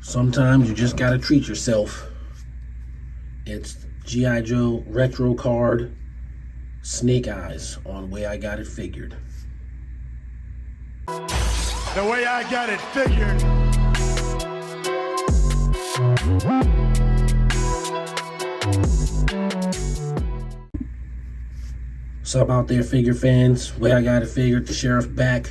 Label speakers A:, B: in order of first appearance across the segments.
A: Sometimes you just gotta treat yourself. It's G.I. Joe retro card, Snake Eyes on Way I Got It Figured.
B: The way I got it figured.
A: What's up out there, figure fans? Way I Got It Figured, the Sheriff back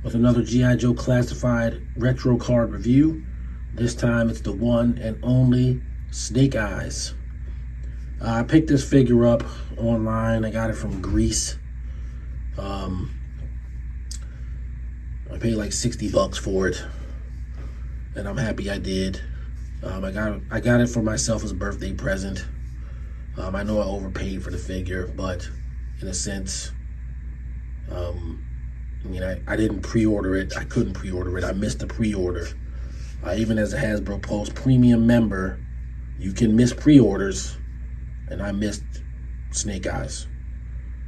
A: with another G.I. Joe Classified retro card review. This time it's the one and only Snake Eyes. I picked this figure up online. I got it from Greece. I paid like $60 for it, and I'm happy I did. I got it for myself as a birthday present. I know I overpaid for the figure, but in a sense, I didn't pre-order it. I couldn't pre-order it. I missed the pre-order. Even as a Hasbro Pulse Premium member, you can miss pre-orders, and I missed Snake Eyes.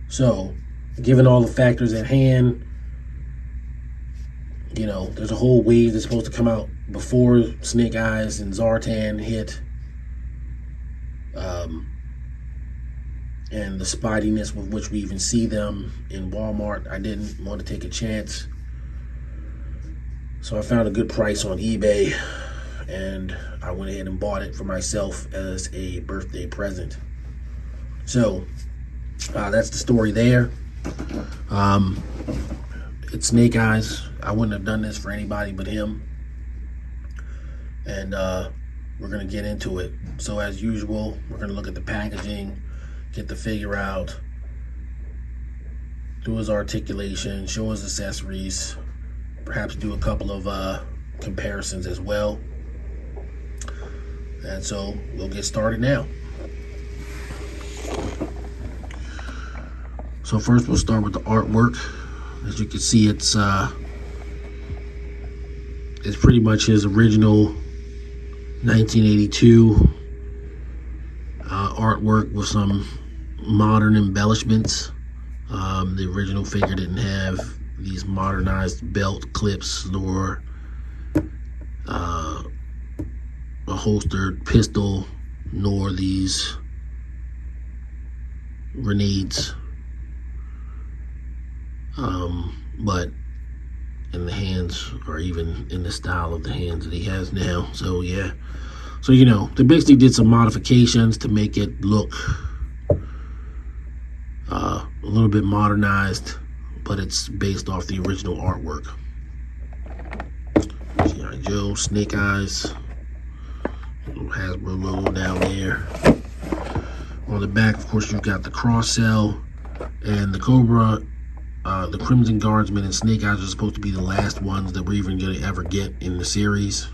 A: So, given all the factors at hand, there's a whole wave that's supposed to come out before Snake Eyes and Zartan hit. And the spottiness with which we even see them in Walmart, I didn't want to take a chance. So I found a good price on eBay, and I went ahead and bought it for myself as a birthday present. So that's the story there. It's Snake Eyes. I wouldn't have done this for anybody but him. And we're going to get into it. So as usual, we're going to look at the packaging, get the figure out, do his articulation, show his accessories, perhaps do a couple of comparisons as well. And so we'll get started now. So first we'll start with the artwork. As you can see, it's pretty much his original 1982 artwork with some modern embellishments. The original figure didn't have these modernized belt clips nor a holstered pistol nor these grenades. But in the hands, or even in the style of the hands that he has now. So yeah, so they basically did some modifications to make it look a little bit modernized, but it's based off the original artwork. I.Joe, Snake Eyes, little Hasbro logo down there. On the back, of course, you've got the cross cell and the Cobra. The Crimson Guardsman and Snake Eyes are supposed to be the last ones that we're even going to ever get in the series.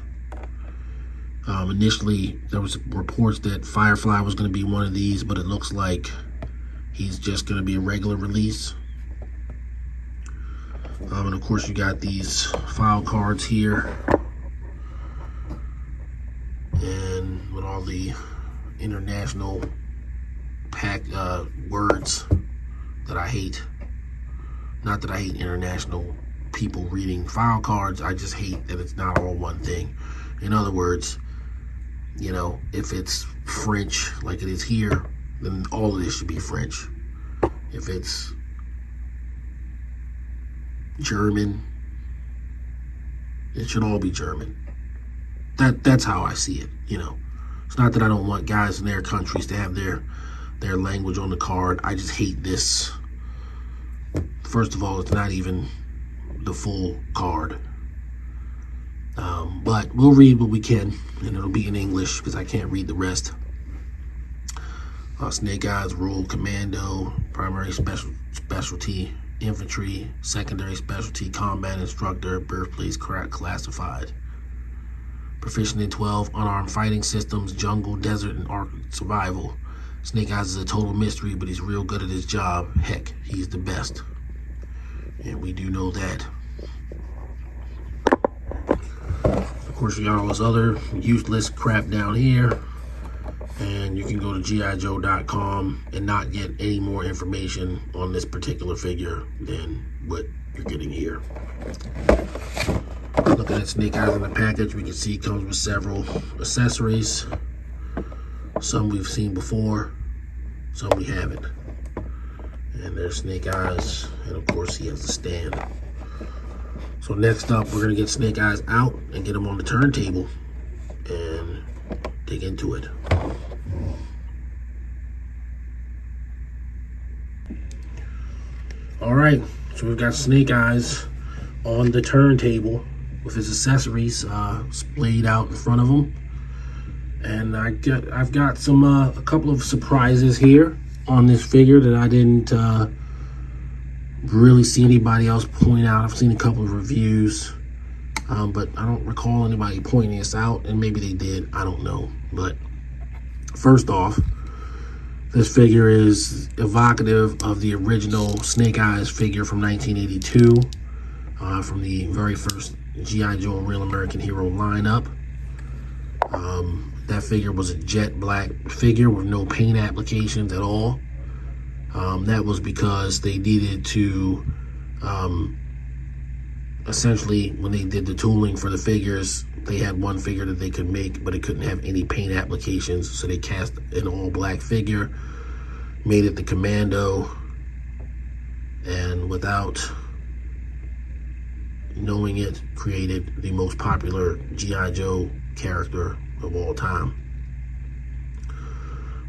A: Initially, there was reports that Firefly was going to be one of these, but it looks like he's just going to be a regular release. And of course, you got these file cards here, and with all the international words that I hate. Not that I hate international people reading file cards, I just hate that it's not all one thing. In other words, if it's French like it is here, then all of this should be French. If it's German, it should all be German. That's how I see it, It's not that I don't want guys in their countries to have their language on the card. I just hate this. First of all, it's not even the full card. But we'll read what we can, and it'll be in English because I can't read the rest. Snake Eyes, Rule Commando, Primary Specialty, Infantry, Secondary Specialty, Combat Instructor, Birthplace Classified. Proficient in 12 unarmed fighting systems, jungle, desert, and Arctic survival. Snake Eyes is a total mystery, but he's real good at his job. Heck, he's the best. And we do know that. Of course, you got all this other useless crap down here. And you can go to GIJoe.com and not get any more information on this particular figure than what you're getting here. Looking at Snake Eyes in the package, we can see it comes with several accessories. Some we've seen before, some we haven't. And there's Snake Eyes, and of course he has the stand. So next up, we're gonna get Snake Eyes out and get him on the turntable and dig into it. All right, so we've got Snake Eyes on the turntable with his accessories splayed out in front of him. And I've got some a couple of surprises here on this figure that I didn't really see anybody else point out. I've seen a couple of reviews, but I don't recall anybody pointing this out, and maybe they did, I don't know. But first off, this figure is evocative of the original Snake Eyes figure from 1982, from the very first G.I. Joe Real American Hero lineup. That figure was a jet black figure with no paint applications at all. That was because they needed to, essentially, when they did the tooling for the figures, they had one figure that they could make, but it couldn't have any paint applications, so they cast an all-black figure, made it the Commando, and without knowing it, created the most popular G.I. Joe character of all time.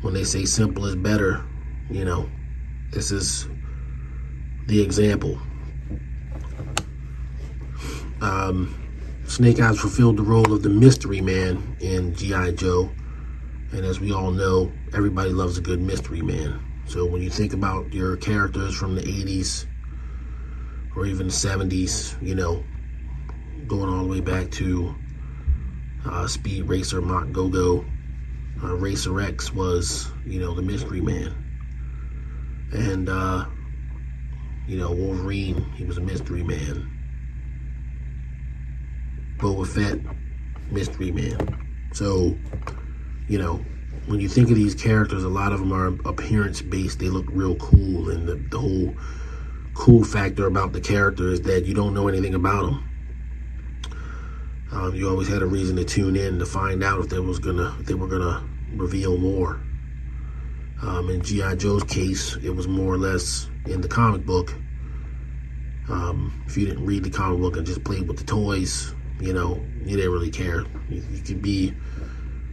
A: When they say simple is better, you know, this is the example. Snake Eyes fulfilled the role of the mystery man in G.I. Joe, and as we all know, everybody loves a good mystery man. So when you think about your characters from the 80s or even the 70s, you know, going all the way back to Speed Racer, Mach Go-Go, Racer X was, you know, the mystery man. And, you know, Wolverine, he was a mystery man. Boba Fett, mystery man. So, you know, when you think of these characters, a lot of them are appearance-based. They look real cool, and the whole cool factor about the character is that you don't know anything about them. You always had a reason to tune in to find out if they were gonna reveal more. In G.I. Joe's case, it was more or less in the comic book. If you didn't read the comic book and just played with the toys, you know, you didn't really care. You could be,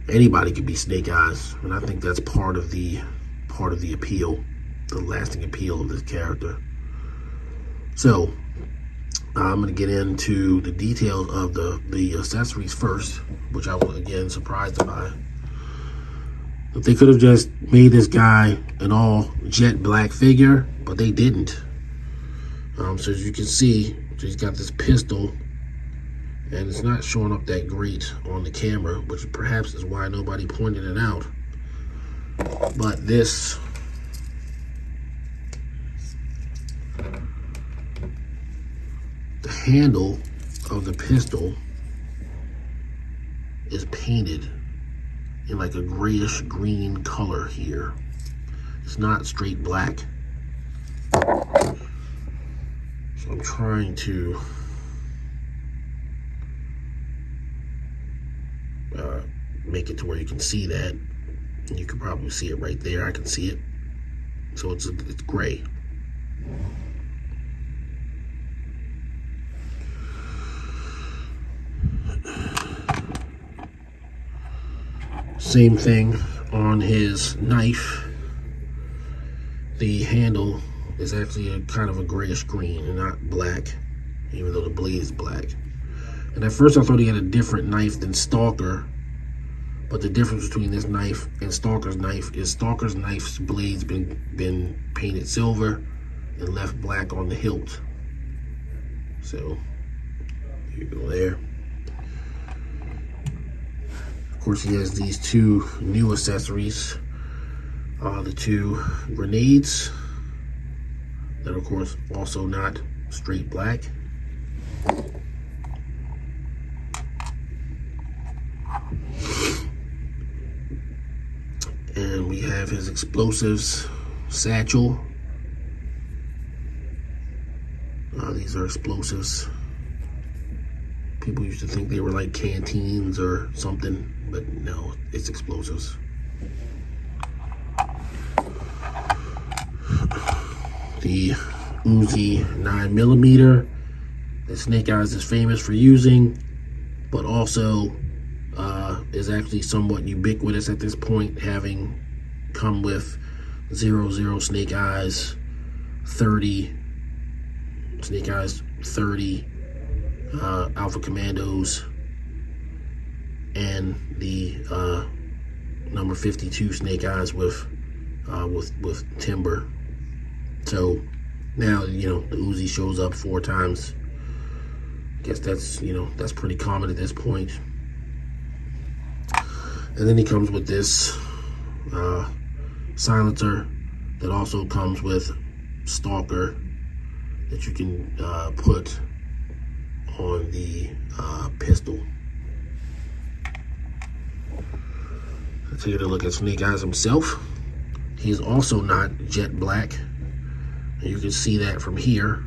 A: anybody could be Snake Eyes, and I think that's part of the appeal, the lasting appeal of this character. So I'm going to get into the details of the accessories first, which I was again surprised by. If they could have just made this guy an all jet black figure, but they didn't. So as you can see, he's got this pistol, and it's not showing up that great on the camera, which perhaps is why nobody pointed it out. But this, the handle of the pistol is painted in like a grayish green color here. It's not straight black. So I'm trying to make it to where you can see that. You can probably see it right there. I can see it. So it's gray. Same thing on his knife. The handle is actually a kind of a grayish green and not black, even though the blade is black. And at first I thought he had a different knife than Stalker, but the difference between this knife and Stalker's knife is Stalker's knife's blade's been painted silver and left black on the hilt. So here you go there. Of course, he has these two new accessories, the two grenades that are, of course, also not straight black. And we have his explosives satchel. These are explosives. People used to think they were like canteens or something, but no, it's explosives. The Uzi 9mm that Snake Eyes is famous for using, but also is actually somewhat ubiquitous at this point, having come with 00 Snake Eyes, 30 Snake Eyes, 30 Alpha Commandos, and the number 52 Snake Eyes with Timber. So now, you know, the Uzi shows up 4 times. I guess that's, you know, that's pretty common at this point. And then he comes with this silencer that also comes with Stalker that you can put on the pistol. Let's take a look at Snake Eyes himself. He's also not jet black. And you can see that from here.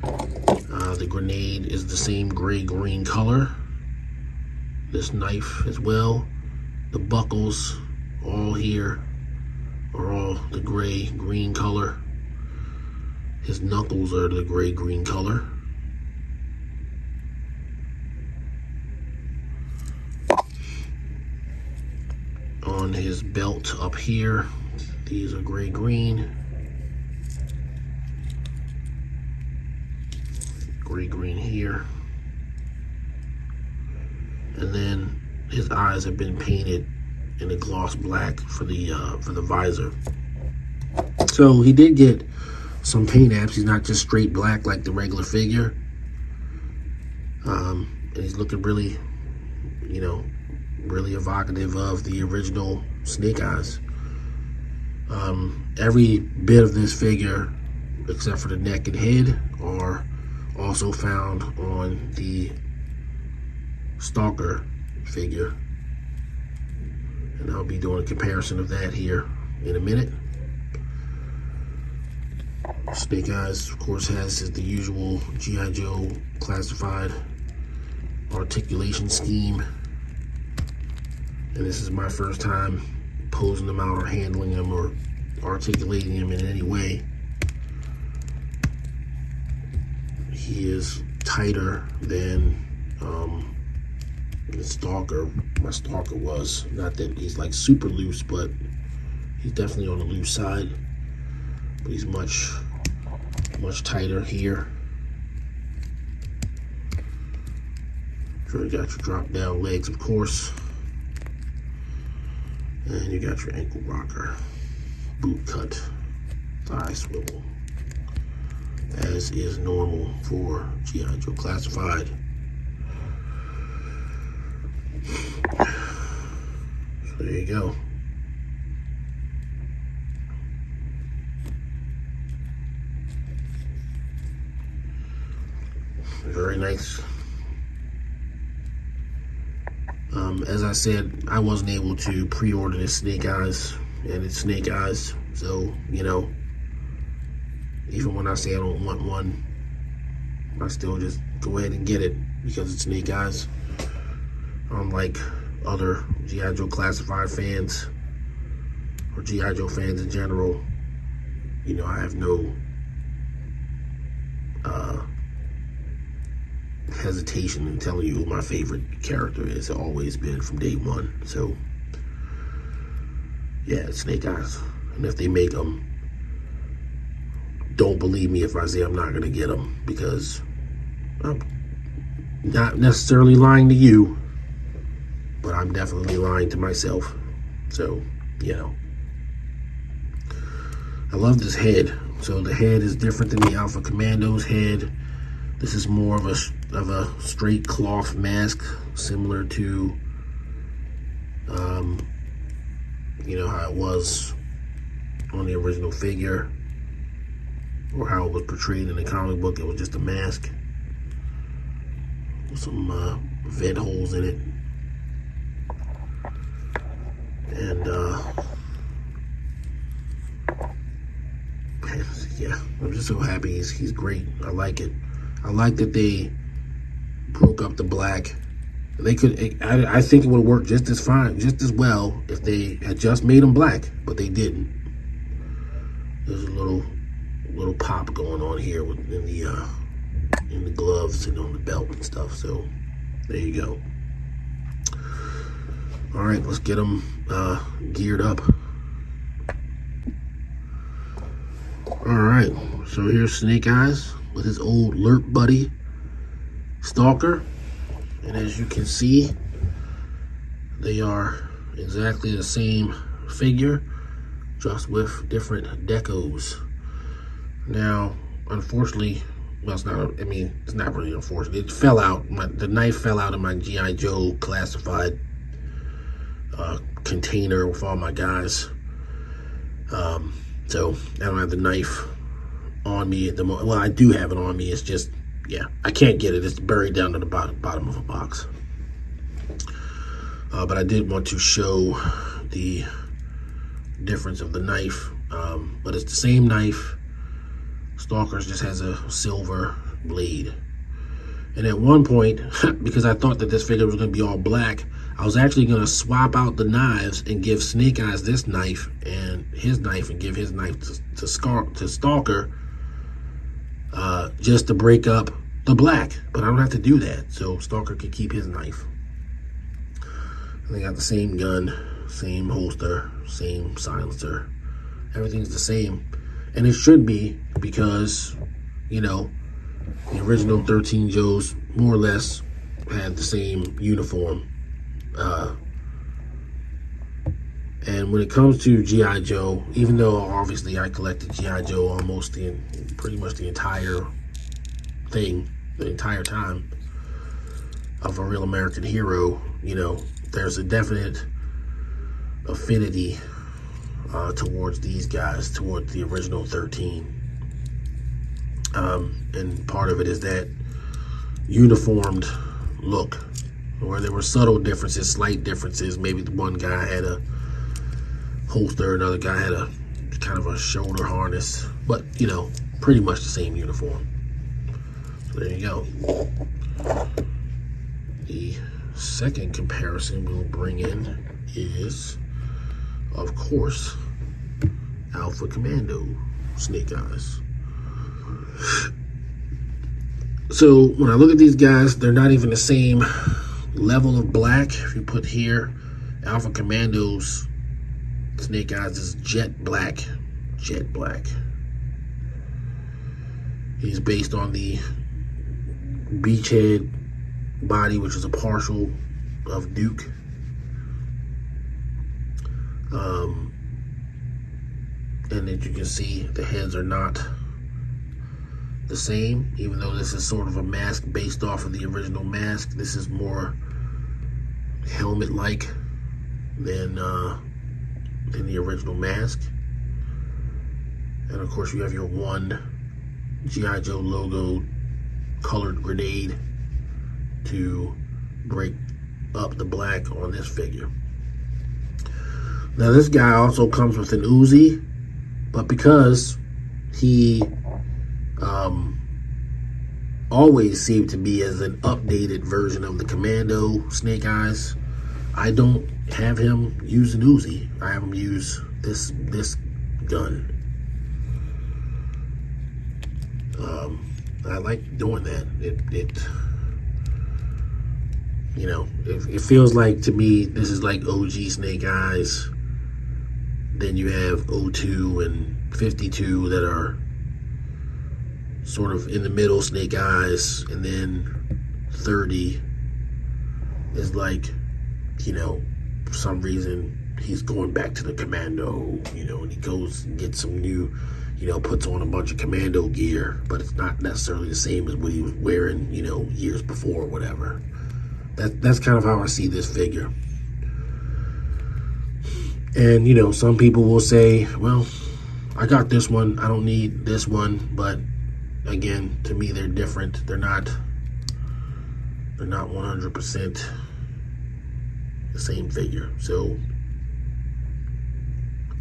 A: The grenade is the same gray-green color. This knife as well. The buckles all here are all the gray-green color. His knuckles are the gray-green color. On his belt up here, these are gray-green. Gray-green here. And then his eyes have been painted in a gloss black for the visor. So he did get some paint apps. He's not just straight black like the regular figure. And he's looking really, you know, really evocative of the original Snake Eyes. Every bit of this figure, except for the neck and head, are also found on the Stalker figure. And I'll be doing a comparison of that here in a minute. Snake Eyes, of course, has the usual G.I. Joe classified articulation scheme. And this is my first time posing them out or handling them or articulating them in any way. He is tighter than the Stalker. My Stalker was. Not that he's like super loose, but he's definitely on the loose side. But he's much tighter here. Sure, you got your drop down legs, of course. And you got your ankle rocker, boot cut, thigh swivel, as is normal for G.I. Joe Classified. So there you go. Very nice. As I said, I wasn't able to pre-order this Snake Eyes, and it's Snake Eyes, so, you know, even when I say I don't want one, I still just go ahead and get it because it's Snake Eyes. Unlike other G.I. Joe Classified fans or G.I. Joe fans in general, you know, I have no hesitation in telling you who my favorite character is. It's always been from day one. So yeah, it's Snake Eyes. And if they make them, don't believe me if I say I'm not going to get them, because I'm not necessarily lying to you, but I'm definitely lying to myself. So, you know, I love this head. So the head is different than the Alpha Commando's head. This is more of a straight cloth mask, similar to, you know, how it was on the original figure, or how it was portrayed in the comic book. It was just a mask with some vent holes in it. And yeah, I'm just so happy. He's great. I like it. I like that they broke up the black. They could. I think it would work just as fine, just as well if they had just made them black, but they didn't. There's a little pop going on here in the gloves and on the belt and stuff. So there you go. All right, let's get them geared up. All right, so here's Snake Eyes with his old lerp buddy, Stalker. And as you can see, they are exactly the same figure, just with different decos. Now, unfortunately, well, it's not, I mean, it's not really unfortunate. It fell out. The knife fell out of my I Joe Classified container with all my guys. So I don't have the knife on me at the moment. Well, I do have it on me. It's just, yeah, I can't get it. It's buried down to the bottom of a box. But I did want to show the difference of the knife. But it's the same knife. Stalker's just has a silver blade. And at one point, because I thought that this figure was going to be all black, I was actually going to swap out the knives and give Snake Eyes this knife and his knife, and give his knife to Stalker, just to break up the black. But I don't have to do that, so Stalker can keep his knife. And they got the same gun, same holster, same silencer. Everything's the same. And it should be, because, you know, the original 13 Joes more or less had the same uniform. And when it comes to G.I. Joe, even though obviously I collected G.I. Joe almost pretty much the entire thing, the entire time of a real American hero, you know, there's a definite affinity towards these guys, towards the original 13. And part of it is that uniformed look, where there were subtle differences, slight differences. Maybe the one guy had a holster, another guy had a kind of a shoulder harness, but, you know, pretty much the same uniform. So there you go. The second comparison we'll bring in is, of course, Alpha Commando Snake Eyes. So when I look at these guys, they're not even the same level of black. If you put here, Alpha Commando's Snake Eyes is jet black. Jet black. He's based on the beachhead body, which is a partial of Duke. And as you can see, the heads are not the same, even though this is sort of a mask based off of the original mask. This is more helmet-like than the original mask. And of course, you have your one G.I. Joe logo colored grenade to break up the black on this figure. Now, this guy also comes with an Uzi, but because he always seemed to be as an updated version of the Commando Snake Eyes, I don't have him use an Uzi. I have him use this gun. I like doing that. It you know, it feels like, to me, this is like OG Snake Eyes. Then you have 02 and 52 that are sort of in the middle Snake Eyes, and then 30 is like, you know, for some reason he's going back to the Commando, you know, and he goes and gets some new, you know, puts on a bunch of Commando gear, but it's not necessarily the same as what he was wearing, you know, years before or whatever. That's kind of how I see this figure. And, you know, some people will say, well, I got this one, I don't need this one. But again, to me, they're different. They're not 100% the same figure. So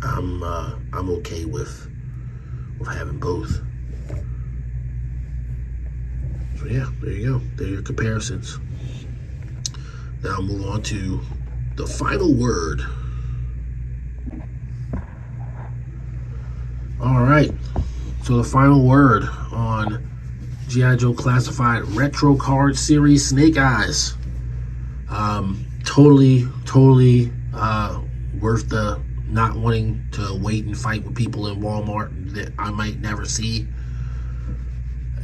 A: I'm okay with having both. So yeah, there you go. There are your comparisons. Now I'll move on to the final word. All right. So the final word on G.I. Joe Classified Retro Card Series Snake Eyes. Totally worth the not wanting to wait and fight with people in Walmart that I might never see,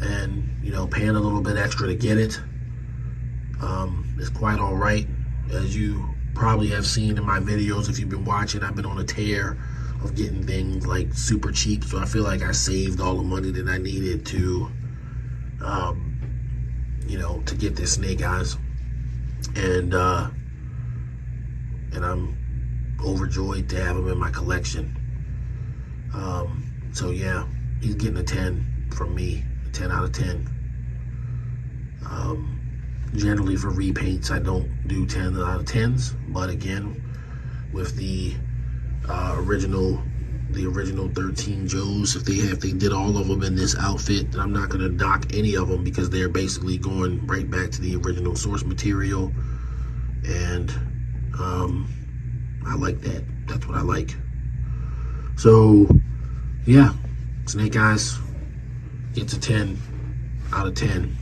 A: and paying a little bit extra to get it. It's quite all right. As you probably have seen in my videos, if you've been watching, I've been on a tear of getting things like super cheap, so I feel like I saved all the money that I needed to to get this Snake Eyes, and I'm overjoyed to have him in my collection. So yeah, he's getting a 10 from me, a 10 out of 10. Generally for repaints, I don't do 10 out of 10s, but again, with the original 13 Joes, if they did all of them in this outfit, then I'm not going to knock any of them, because they're basically going right back to the original source material, and I like that. That's what I like. So yeah, Snake Eyes gets a 10 out of 10.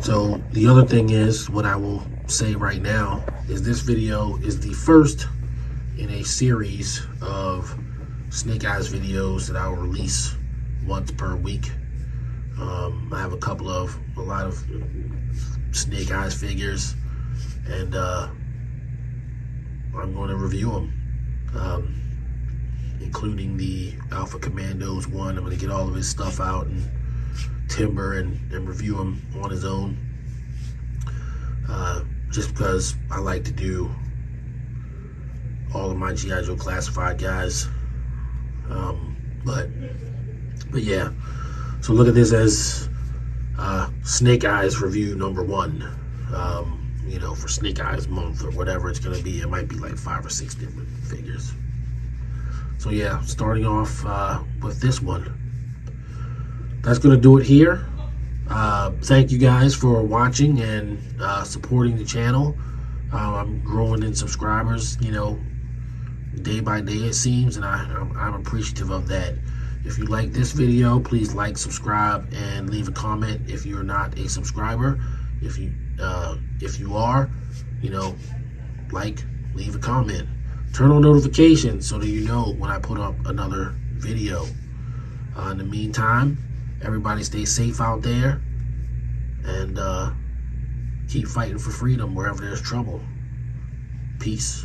A: So the other thing is, what I will say right now is, this video is the first in a series of Snake Eyes videos that I will release once per week. I have a lot of Snake Eyes figures, and I'm going to review them, including the Alpha Commandos one. I'm going to get all of his stuff out and timber and review him on his own, just because I like to do all of my G.I. Joe Classified guys. But yeah, so look at this as Snake Eyes review number 1. For Snake Eyes month or whatever it's gonna be. It might be like 5 or 6 different figures. So yeah, starting off with this one. That's gonna do it here. Thank you guys for watching and supporting the channel. I'm growing in subscribers, day by day it seems, and I'm appreciative of that. If you like this video, please like, subscribe, and leave a comment if you're not a subscriber. If you are, like, leave a comment. Turn on notifications so that you know when I put up another video. In the meantime, everybody stay safe out there, and keep fighting for freedom wherever there's trouble. Peace.